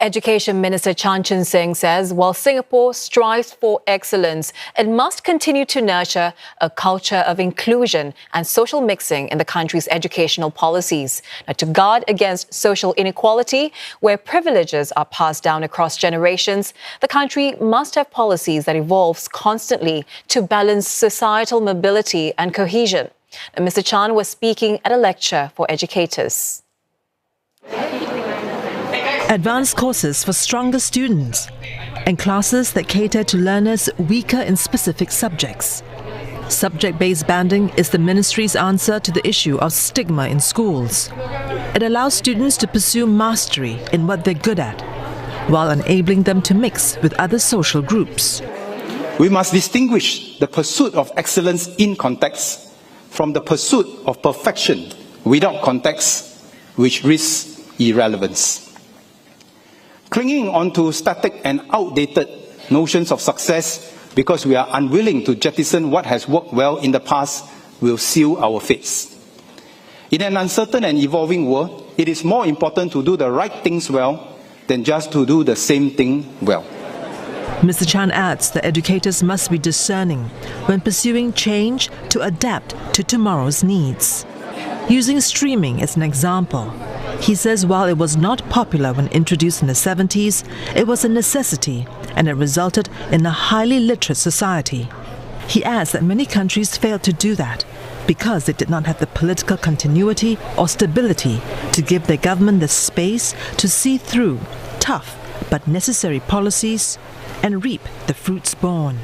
Education Minister Chan Chun Sing says while Singapore strives for excellence, it must continue to nurture a culture of inclusion and social mixing in the country's educational policies. Now, to guard against social inequality, where privileges are passed down across generations, the country must have policies that evolve constantly to balance societal mobility and cohesion. Now, Mr. Chan was speaking at a lecture for educators. Advanced courses for stronger students and classes that cater to learners weaker in specific subjects. Subject-based banding is the ministry's answer to the issue of stigma in schools. It allows students to pursue mastery in what they're good at, while enabling them to mix with other social groups. We must distinguish the pursuit of excellence in context from the pursuit of perfection without context, which risks irrelevance. Clinging onto static and outdated notions of success because we are unwilling to jettison what has worked well in the past will seal our fates. In an uncertain and evolving world, it is more important to do the right things well than just to do the same thing well. Mr. Chan adds that educators must be discerning when pursuing change to adapt to tomorrow's needs. Using streaming as an example, he says while it was not popular when introduced in the 70s, it was a necessity and it resulted in a highly literate society. He adds that many countries failed to do that because they did not have the political continuity or stability to give their government the space to see through tough but necessary policies and reap the fruits born.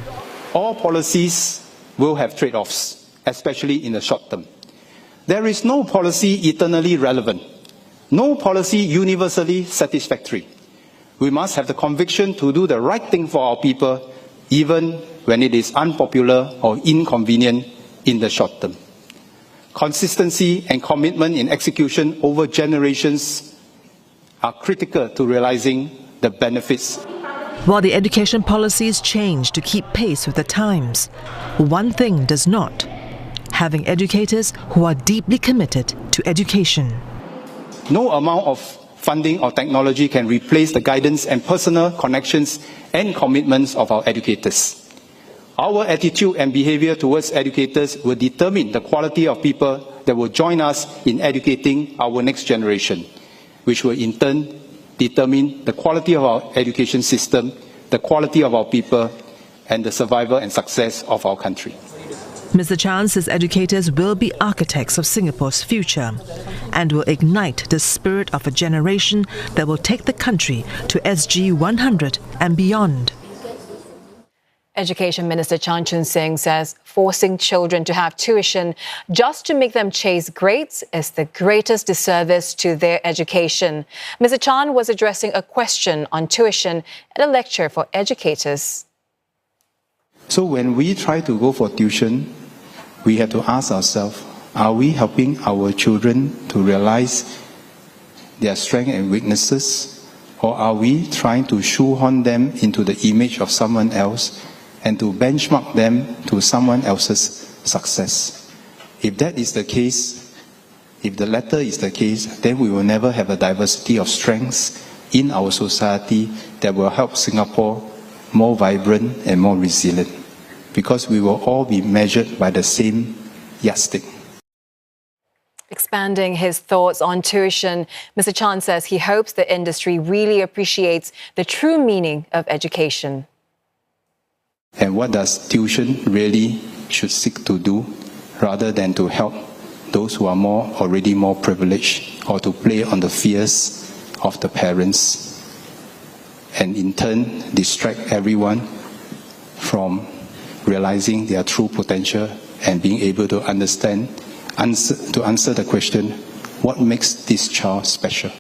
All policies will have trade-offs, especially in the short term. There is no policy eternally relevant. No policy universally satisfactory. We must have the conviction to do the right thing for our people, even when it is unpopular or inconvenient in the short term. Consistency and commitment in execution over generations are critical to realizing the benefits. While the education policies change to keep pace with the times, one thing does not: having educators who are deeply committed to education. No amount of funding or technology can replace the guidance and personal connections and commitments of our educators. Our attitude and behavior towards educators will determine the quality of people that will join us in educating our next generation, which will in turn determine the quality of our education system, the quality of our people, and the survival and success of our country. Mr. Chan says educators will be architects of Singapore's future and will ignite the spirit of a generation that will take the country to SG 100 and beyond. Education Minister Chan Chun Sing says forcing children to have tuition just to make them chase grades is the greatest disservice to their education. Mr. Chan was addressing a question on tuition at a lecture for educators. So when we try to go for tuition, we have to ask ourselves, are we helping our children to realize their strengths and weaknesses? Or are we trying to shoehorn them into the image of someone else and to benchmark them to someone else's success? If that is the case, if the latter is the case, then we will never have a diversity of strengths in our society that will help Singapore more vibrant and more resilient, because we will all be measured by the same yardstick. Expanding his thoughts on tuition, Mr. Chan says he hopes the industry really appreciates the true meaning of education. And what does tuition really should seek to do, rather than to help those who are already more privileged, or to play on the fears of the parents, and in turn distract everyone from realizing their true potential and being able to answer the question, what makes this child special?